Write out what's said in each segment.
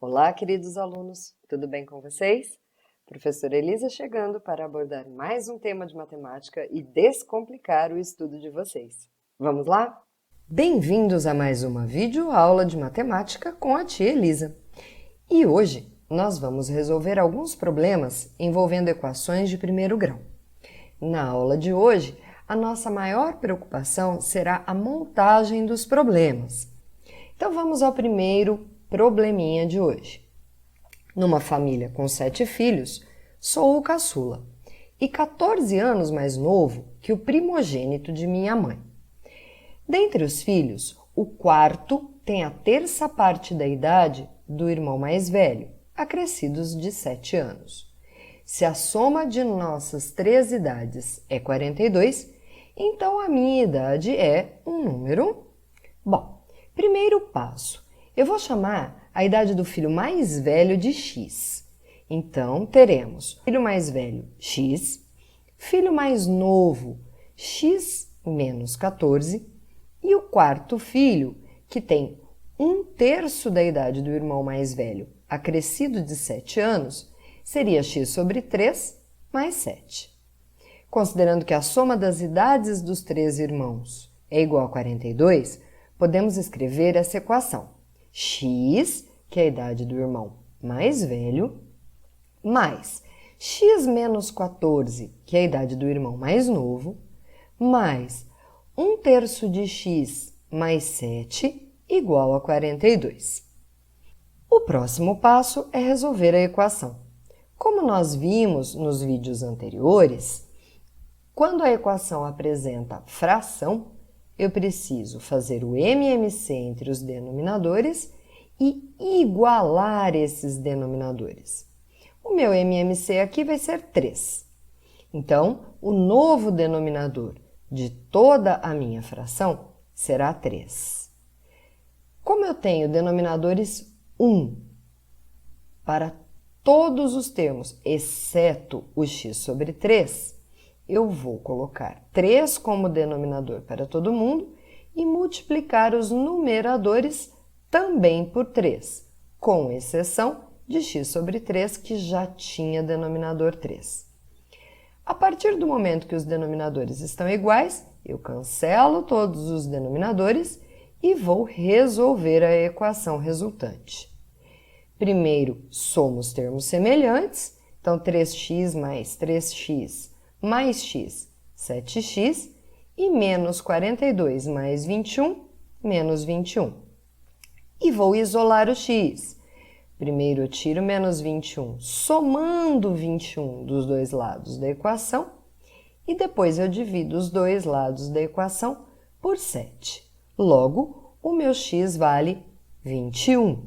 Olá, queridos alunos, tudo bem com vocês? Professora Elisa chegando para abordar mais um tema de matemática e descomplicar o estudo de vocês. Vamos lá? Bem-vindos a mais uma videoaula de matemática com a tia Elisa. E hoje nós vamos resolver alguns problemas envolvendo equações de primeiro grau. Na aula de hoje, a nossa maior preocupação será a montagem dos problemas. Então vamos ao primeiro probleminha de hoje. Numa família com 7 filhos, sou o caçula e 14 anos mais novo que o primogênito de minha mãe. Dentre os filhos, o quarto tem a terça parte da idade do irmão mais velho, acrescidos de 7 anos. Se a soma de nossas 3 idades é 42, então a minha idade é um número? Bom, primeiro passo. Eu vou chamar a idade do filho mais velho de x. Então, teremos filho mais velho, x, filho mais novo, x menos 14, e o quarto filho, que tem 1/3 da idade do irmão mais velho, acrescido de 7 anos, seria x sobre 3 mais 7. Considerando que a soma das idades dos 3 irmãos é igual a 42, podemos escrever essa equação. X, que é a idade do irmão mais velho, mais x menos 14, que é a idade do irmão mais novo, mais 1/3 de x mais 7, igual a 42. O próximo passo é resolver a equação. Como nós vimos nos vídeos anteriores, quando a equação apresenta fração, eu preciso fazer o MMC entre os denominadores e igualar esses denominadores. O meu MMC aqui vai ser 3. Então, o novo denominador de toda a minha fração será 3. Como eu tenho denominadores 1 para todos os termos, exceto o x sobre 3, eu vou colocar 3 como denominador para todo mundo e multiplicar os numeradores também por 3, com exceção de x sobre 3, que já tinha denominador 3. A partir do momento que os denominadores estão iguais, eu cancelo todos os denominadores e vou resolver a equação resultante. Primeiro, somos termos semelhantes, então 3x mais 3x mais x, 7x, e menos 42 mais 21, menos 21. E vou isolar o x. Primeiro eu tiro menos 21, somando 21 dos dois lados da equação, e depois eu divido os dois lados da equação por 7. Logo, o meu x vale 21.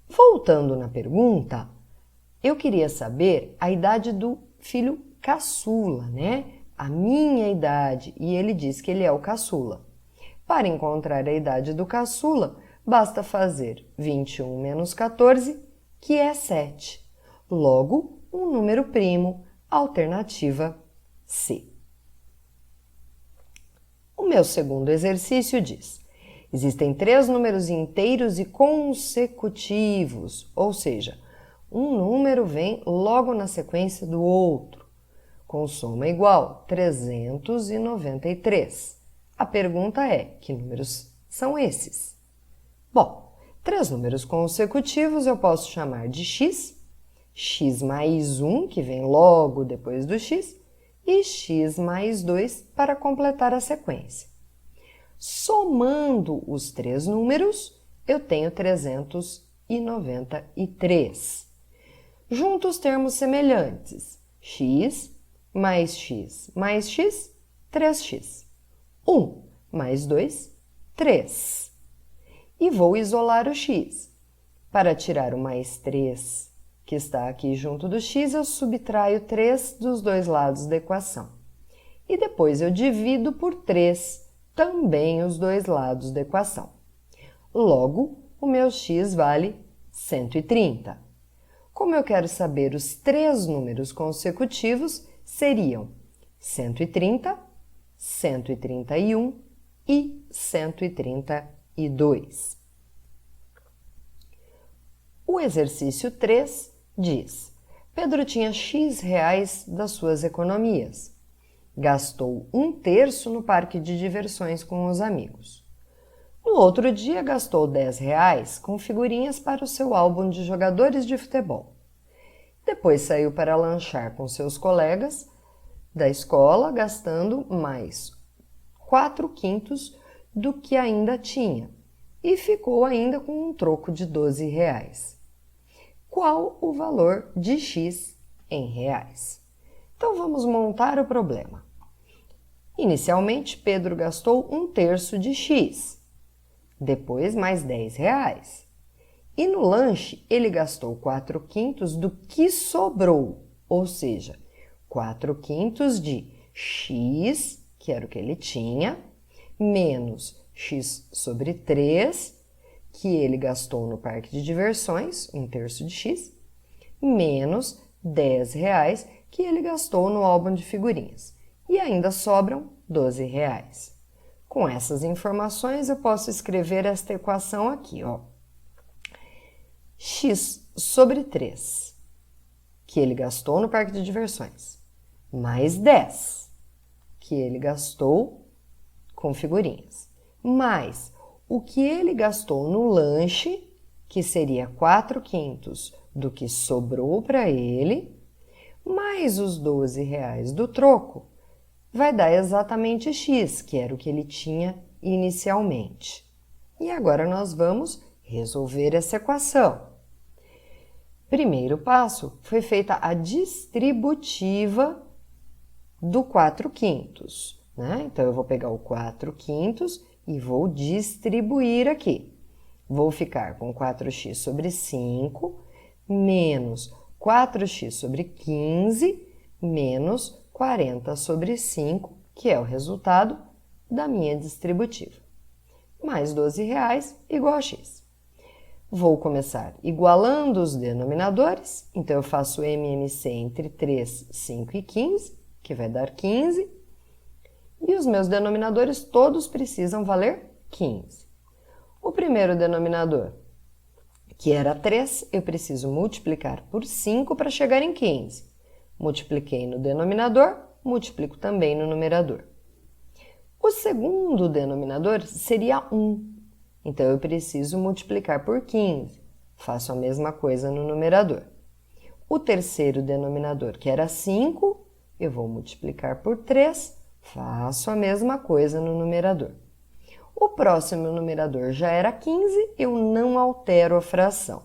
Voltando na pergunta, eu queria saber a idade do filho caçula, né? A minha idade, e ele diz que ele é o caçula. Para encontrar a idade do caçula, basta fazer 21 menos 14, que é 7. Logo, um número primo, alternativa C. O meu segundo exercício diz: existem 3 números inteiros e consecutivos, ou seja, um número vem logo na sequência do outro, com soma igual 393. A pergunta é: que números são esses? Bom, 3 números consecutivos eu posso chamar de x, x mais 1, que vem logo depois do x, e x mais 2 para completar a sequência. Somando os 3 números, eu tenho 393. Junto os termos semelhantes, x mais x mais x, 3x. 1 mais 2, 3. E vou isolar o x. Para tirar o mais 3, que está aqui junto do x, eu subtraio 3 dos dois lados da equação. E depois eu divido por 3, também os dois lados da equação. Logo, o meu x vale 130. Como eu quero saber os 3 números consecutivos, seriam 130, 131 e 132. O exercício 3 diz: Pedro tinha X reais das suas economias. Gastou 1/3 no parque de diversões com os amigos. No outro dia, gastou 10 reais com figurinhas para o seu álbum de jogadores de futebol. Depois saiu para lanchar com seus colegas da escola, gastando mais 4/5 do que ainda tinha e ficou ainda com um troco de 12 reais. Qual o valor de X em reais? Então vamos montar o problema. Inicialmente, Pedro gastou 1/3 de X, depois mais 10 reais. E no lanche, ele gastou 4/5 do que sobrou, ou seja, 4/5 de X, que era o que ele tinha, menos X sobre 3, que ele gastou no parque de diversões, 1/3 de X, menos 10 reais, que ele gastou no álbum de figurinhas. E ainda sobram 12 reais. Com essas informações, eu posso escrever esta equação aqui, ó. X sobre 3, que ele gastou no parque de diversões, mais 10, que ele gastou com figurinhas, mais o que ele gastou no lanche, que seria 4/5 do que sobrou para ele, mais os 12 reais do troco, vai dar exatamente X, que era o que ele tinha inicialmente. E agora nós vamos resolver essa equação. Primeiro passo, foi feita a distributiva do 4/5, né? Então, eu vou pegar o 4/5 e vou distribuir aqui. Vou ficar com 4x sobre 5 menos 4x sobre 15 menos 40 sobre 5, que é o resultado da minha distributiva. Mais 12 reais igual a x. Vou começar igualando os denominadores, então eu faço MMC entre 3, 5 e 15, que vai dar 15. E os meus denominadores todos precisam valer 15. O primeiro denominador, que era 3, eu preciso multiplicar por 5 para chegar em 15. Multipliquei no denominador, multiplico também no numerador. O segundo denominador seria 1. Então, eu preciso multiplicar por 15. Faço a mesma coisa no numerador. O terceiro denominador, que era 5, eu vou multiplicar por 3. Faço a mesma coisa no numerador. O próximo numerador já era 15, eu não altero a fração.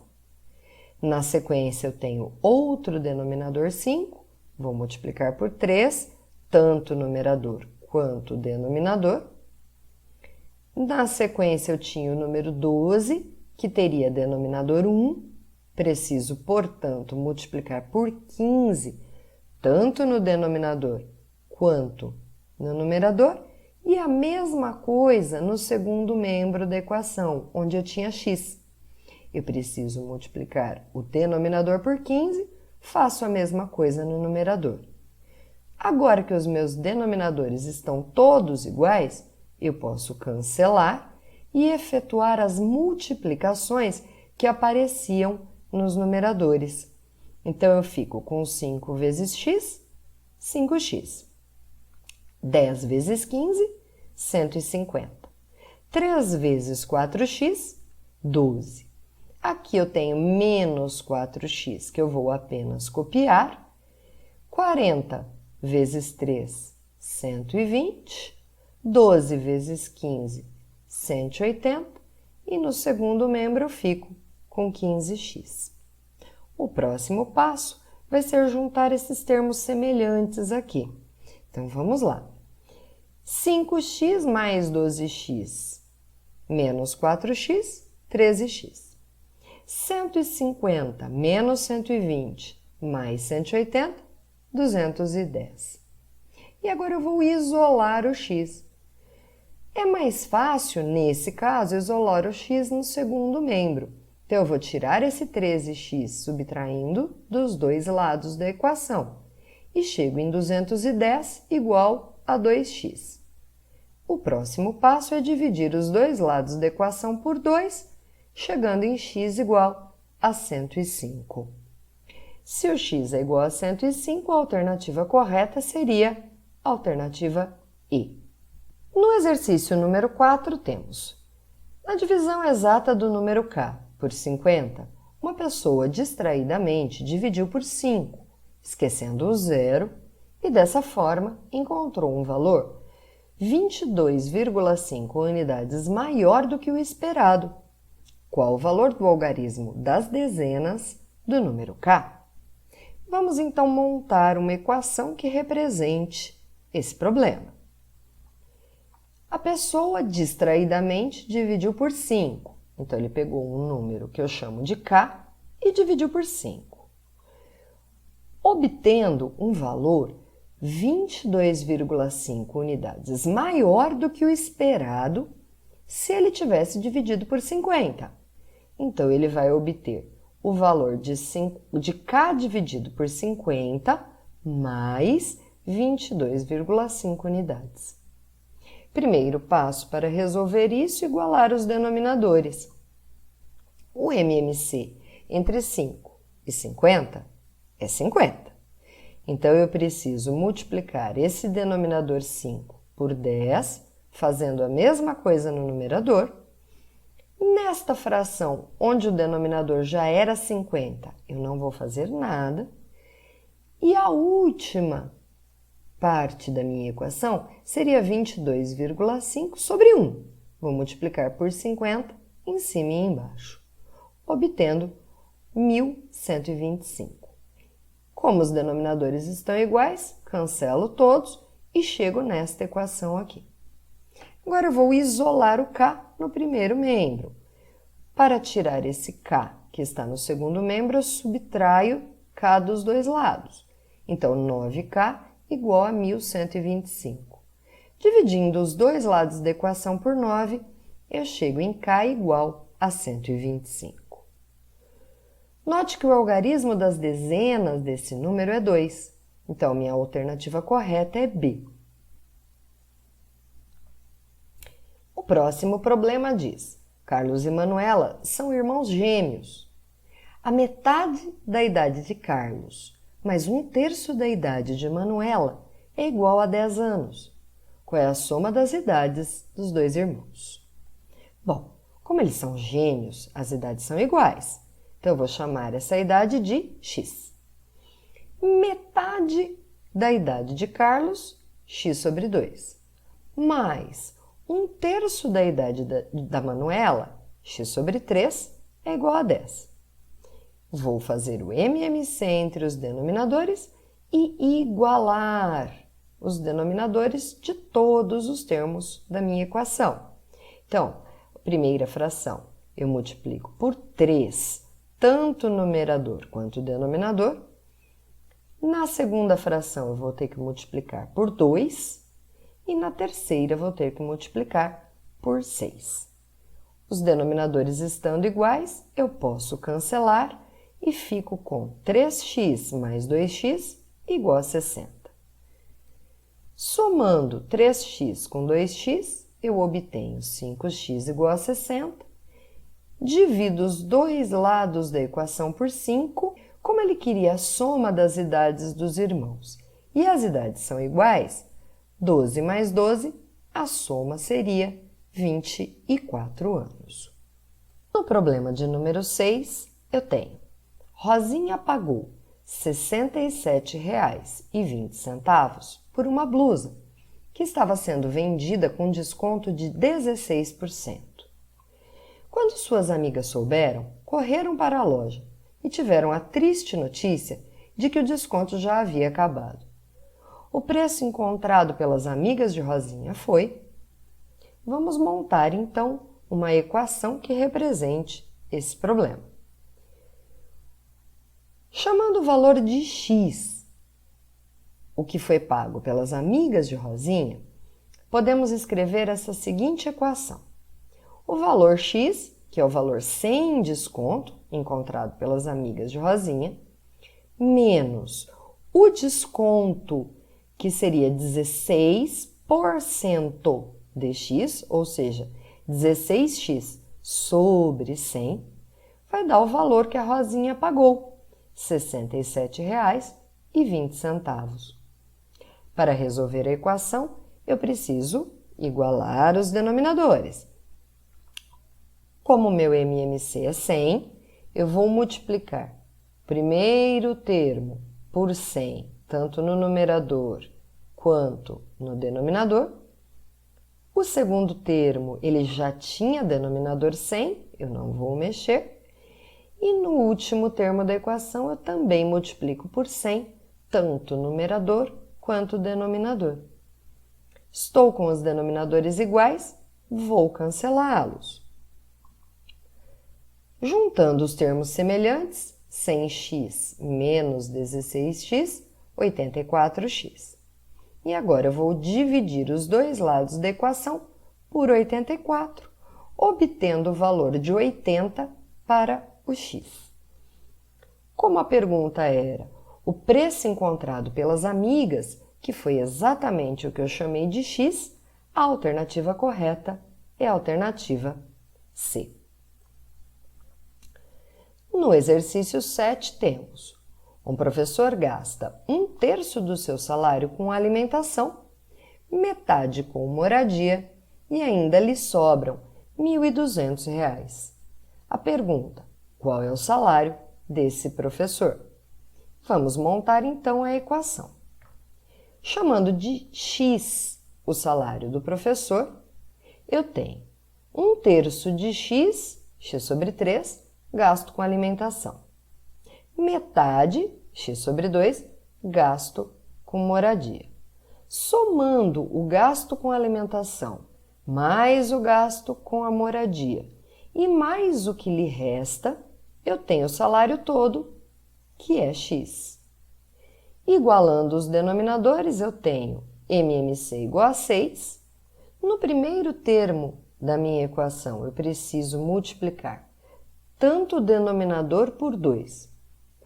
Na sequência, eu tenho outro denominador 5, vou multiplicar por 3, tanto o numerador quanto o denominador. Na sequência, eu tinha o número 12, que teria denominador 1. Preciso, portanto, multiplicar por 15, tanto no denominador quanto no numerador. E a mesma coisa no segundo membro da equação, onde eu tinha x. Eu preciso multiplicar o denominador por 15, faço a mesma coisa no numerador. Agora que os meus denominadores estão todos iguais, eu posso cancelar e efetuar as multiplicações que apareciam nos numeradores. Então, eu fico com 5 vezes x, 5x. 10 vezes 15, 150. 3 vezes 4x, 12. Aqui eu tenho menos 4x, que eu vou apenas copiar. 40 vezes 3, 120. 12 vezes 15, 180. E no segundo membro eu fico com 15x. O próximo passo vai ser juntar esses termos semelhantes aqui. Então, vamos lá. 5x mais 12x menos 4x, 13x. 150 menos 120 mais 180, 210. E agora eu vou isolar o x. É mais fácil, nesse caso, isolar o x no segundo membro. Então, eu vou tirar esse 13x subtraindo dos dois lados da equação. E chego em 210 igual a 2x. O próximo passo é dividir os dois lados da equação por 2, chegando em x igual a 105. Se o x é igual a 105, a alternativa correta seria a alternativa E. No exercício número 4, temos: na divisão exata do número k por 50, uma pessoa distraidamente dividiu por 5, esquecendo o zero, e dessa forma encontrou um valor 22,5 unidades maior do que o esperado. Qual o valor do algarismo das dezenas do número k? Vamos então montar uma equação que represente esse problema. A pessoa distraidamente dividiu por 5, então ele pegou um número que eu chamo de k e dividiu por 5, obtendo um valor 22,5 unidades maior do que o esperado se ele tivesse dividido por 50. Então, ele vai obter o valor de k dividido por 50 mais 22,5 unidades. Primeiro passo para resolver isso, igualar os denominadores. O MMC entre 5 e 50 é 50. Então, eu preciso multiplicar esse denominador 5 por 10, fazendo a mesma coisa no numerador. Nesta fração, onde o denominador já era 50, eu não vou fazer nada. E a última parte da minha equação seria 22,5 sobre 1. Vou multiplicar por 50 em cima e embaixo, obtendo 1.125. Como os denominadores estão iguais, cancelo todos e chego nesta equação aqui. Agora eu vou isolar o k no primeiro membro. Para tirar esse k que está no segundo membro, eu subtraio k dos dois lados. Então, 9k igual a 1.125. Dividindo os dois lados da equação por 9, eu chego em k igual a 125. Note que o algarismo das dezenas desse número é 2. Então, minha alternativa correta é B. O próximo problema diz: Carlos e Manuela são irmãos gêmeos. A metade da idade de Carlos, mais 1/3 da idade de Manuela, é igual a 10 anos. Qual é a soma das idades dos dois irmãos? Bom, como eles são gêmeos, as idades são iguais. Então, eu vou chamar essa idade de x. Metade da idade de Carlos, x sobre 2. Mais 1/3 da idade da Manuela, x sobre 3, é igual a 10. Vou fazer o MMC entre os denominadores e igualar os denominadores de todos os termos da minha equação. Então, a primeira fração eu multiplico por 3, tanto o numerador quanto o denominador. Na segunda fração, eu vou ter que multiplicar por 2 e na terceira, vou ter que multiplicar por 6. Os denominadores estando iguais, eu posso cancelar e fico com 3x mais 2x igual a 60. Somando 3x com 2x, eu obtenho 5x igual a 60. Divido os dois lados da equação por 5, como ele queria a soma das idades dos irmãos. E as idades são iguais, 12 mais 12, a soma seria 24 anos. No problema de número 6, eu tenho: Rosinha pagou R$ 67,20 por uma blusa que estava sendo vendida com desconto de 16%. Quando suas amigas souberam, correram para a loja e tiveram a triste notícia de que o desconto já havia acabado. O preço encontrado pelas amigas de Rosinha foi... Vamos montar, então, uma equação que represente esse problema. Chamando o valor de x, o que foi pago pelas amigas de Rosinha, podemos escrever essa seguinte equação. O valor x, que é o valor sem desconto, encontrado pelas amigas de Rosinha, menos o desconto, que seria 16% de x, ou seja, 16x sobre 100, vai dar o valor que a Rosinha pagou, R$ 67,20. Para resolver a equação, eu preciso igualar os denominadores. Como o meu MMC é 100, eu vou multiplicar o primeiro termo por 100, tanto no numerador quanto no denominador. O segundo termo, ele já tinha denominador 100, eu não vou mexer. E no último termo da equação, eu também multiplico por 100, tanto o numerador quanto o denominador. Estou com os denominadores iguais, vou cancelá-los. Juntando os termos semelhantes, 100x menos 16x, 84x. E agora eu vou dividir os dois lados da equação por 84, obtendo o valor de 80 para o x. Como a pergunta era o preço encontrado pelas amigas, que foi exatamente o que eu chamei de x, a alternativa correta é a alternativa C. No exercício 7 temos: um professor gasta 1/3 do seu salário com alimentação, metade com moradia e ainda lhe sobram R$ 1.200. A pergunta: qual é o salário desse professor? Vamos montar então a equação. Chamando de x o salário do professor, eu tenho 1/3 de x sobre 3, gasto com alimentação. Metade, x sobre 2, gasto com moradia. Somando o gasto com alimentação mais o gasto com a moradia e mais o que lhe resta, eu tenho o salário todo, que é x. Igualando os denominadores, eu tenho MMC igual a 6. No primeiro termo da minha equação, eu preciso multiplicar tanto o denominador por 2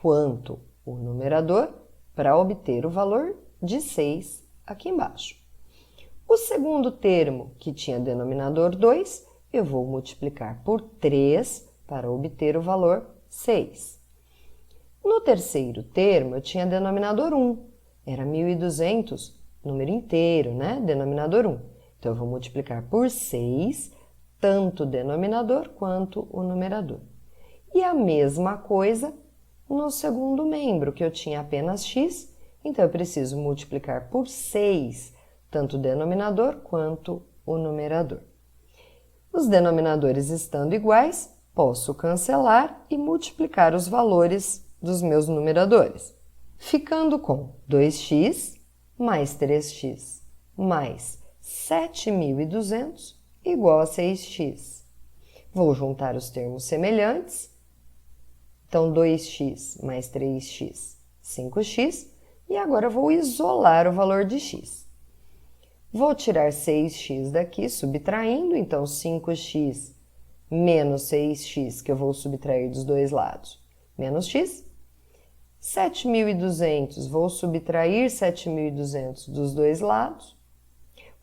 quanto o numerador para obter o valor de 6 aqui embaixo. O segundo termo, que tinha denominador 2, eu vou multiplicar por 3 para obter o valor 6. No terceiro termo, eu tinha denominador 1, era 1.200, número inteiro, né? Denominador 1. Então, eu vou multiplicar por 6, tanto o denominador quanto o numerador. E a mesma coisa no segundo membro, que eu tinha apenas x, então eu preciso multiplicar por 6, tanto o denominador quanto o numerador. Os denominadores estando iguais, posso cancelar e multiplicar os valores dos meus numeradores, ficando com 2x mais 3x mais 7.200 igual a 6x. Vou juntar os termos semelhantes. Então, 2x mais 3x, 5x, e agora eu vou isolar o valor de x. Vou tirar 6x daqui, subtraindo, então 5x menos 6x, que eu vou subtrair dos dois lados, menos x. 7.200, vou subtrair 7.200 dos dois lados.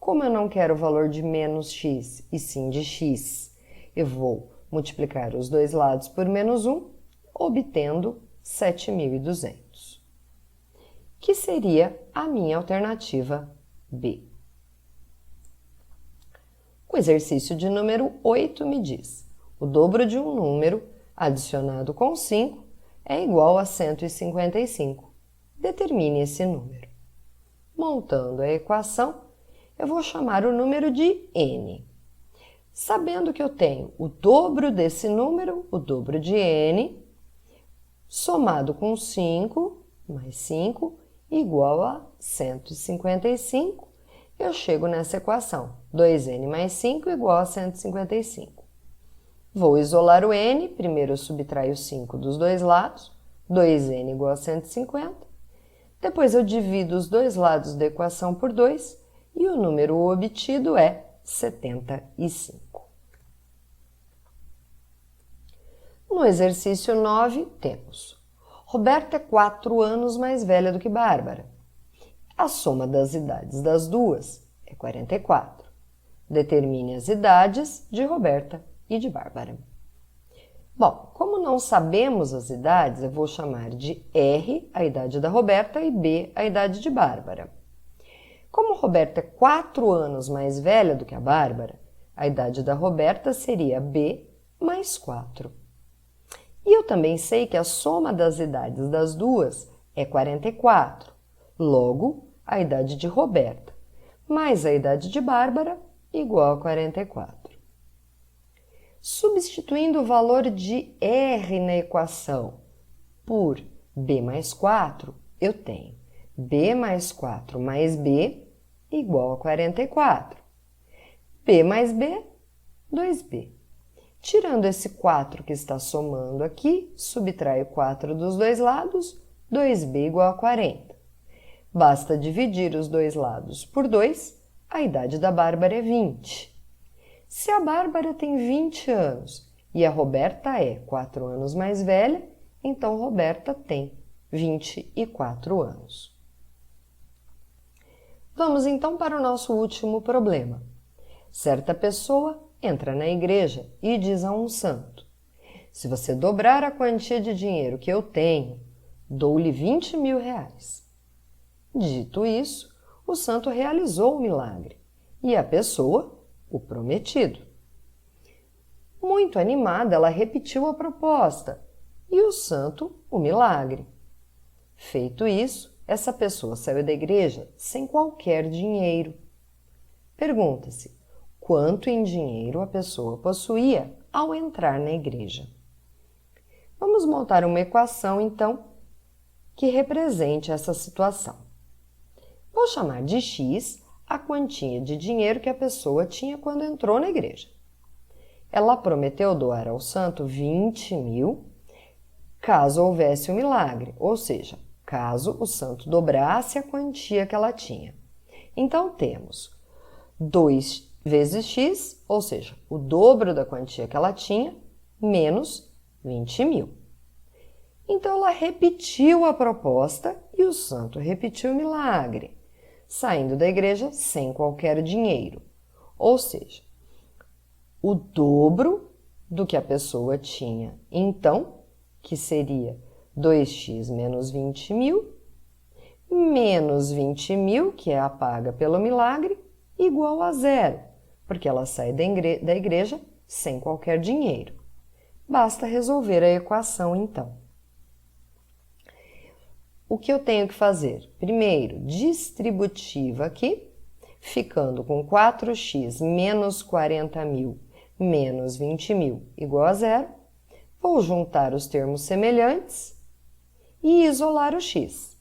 Como eu não quero o valor de menos x, e sim de x, eu vou multiplicar os dois lados por menos 1, obtendo 7.200, que seria a minha alternativa B. O exercício de número 8 me diz: o dobro de um número adicionado com 5 é igual a 155. Determine esse número. Montando a equação, eu vou chamar o número de n. Sabendo que eu tenho o dobro desse número, o dobro de n, somado com 5, mais 5, igual a 155, eu chego nessa equação. 2n mais 5 igual a 155. Vou isolar o n, primeiro eu subtraio 5 dos dois lados, 2n igual a 150. Depois eu divido os dois lados da equação por 2 e o número obtido é 75. No exercício 9, temos: Roberta é 4 anos mais velha do que Bárbara. A soma das idades das duas é 44. Determine as idades de Roberta e de Bárbara. Bom, como não sabemos as idades, eu vou chamar de R a idade da Roberta e B a idade de Bárbara. Como a Roberta é 4 anos mais velha do que a Bárbara, a idade da Roberta seria B mais 4. E eu também sei que a soma das idades das duas é 44. Logo, a idade de Roberta mais a idade de Bárbara igual a 44. Substituindo o valor de R na equação por B mais 4, eu tenho B mais 4 mais B igual a 44. B mais B, 2B. Tirando esse 4 que está somando aqui, subtraio 4 dos dois lados, 2B igual a 40. Basta dividir os dois lados por 2, a idade da Bárbara é 20. Se a Bárbara tem 20 anos e a Roberta é 4 anos mais velha, então Roberta tem 24 anos. Vamos então para o nosso último problema. Certa pessoa entra na igreja e diz a um santo: se você dobrar a quantia de dinheiro que eu tenho, dou-lhe 20.000 reais. Dito isso, o santo realizou o milagre e a pessoa, o prometido. Muito animada, ela repetiu a proposta e o santo, o milagre. Feito isso, essa pessoa saiu da igreja sem qualquer dinheiro. Pergunta-se: quanto em dinheiro a pessoa possuía ao entrar na igreja? Vamos montar uma equação, então, que represente essa situação. Vou chamar de X a quantia de dinheiro que a pessoa tinha quando entrou na igreja. Ela prometeu doar ao santo 20.000 caso houvesse um milagre, ou seja, caso o santo dobrasse a quantia que ela tinha. Então, temos 2 vezes X, ou seja, o dobro da quantia que ela tinha, menos 20.000. Então, ela repetiu a proposta e o santo repetiu o milagre, saindo da igreja sem qualquer dinheiro. Ou seja, o dobro do que a pessoa tinha então, que seria 2x menos 20.000, menos 20.000, que é a paga pelo milagre, igual a 0, porque ela sai da igreja sem qualquer dinheiro. Basta resolver a equação, então. O que eu tenho que fazer? Primeiro, distributiva aqui, ficando com 4x menos 40.000 menos 20.000 igual a 0. Vou juntar os termos semelhantes e isolar o x.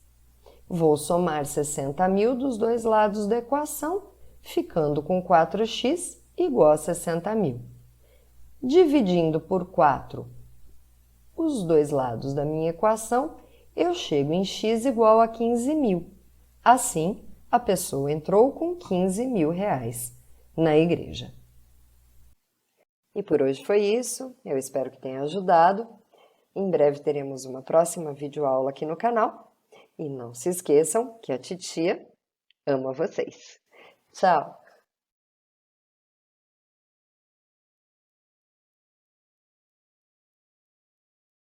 Vou somar 60.000 dos dois lados da equação, ficando com 4x igual a 60.000. Dividindo por 4 os dois lados da minha equação, eu chego em x igual a 15.000. Assim, a pessoa entrou com 15.000 reais na igreja. E por hoje foi isso. Eu espero que tenha ajudado. Em breve teremos uma próxima videoaula aqui no canal. E não se esqueçam que a titia ama vocês. Tchau!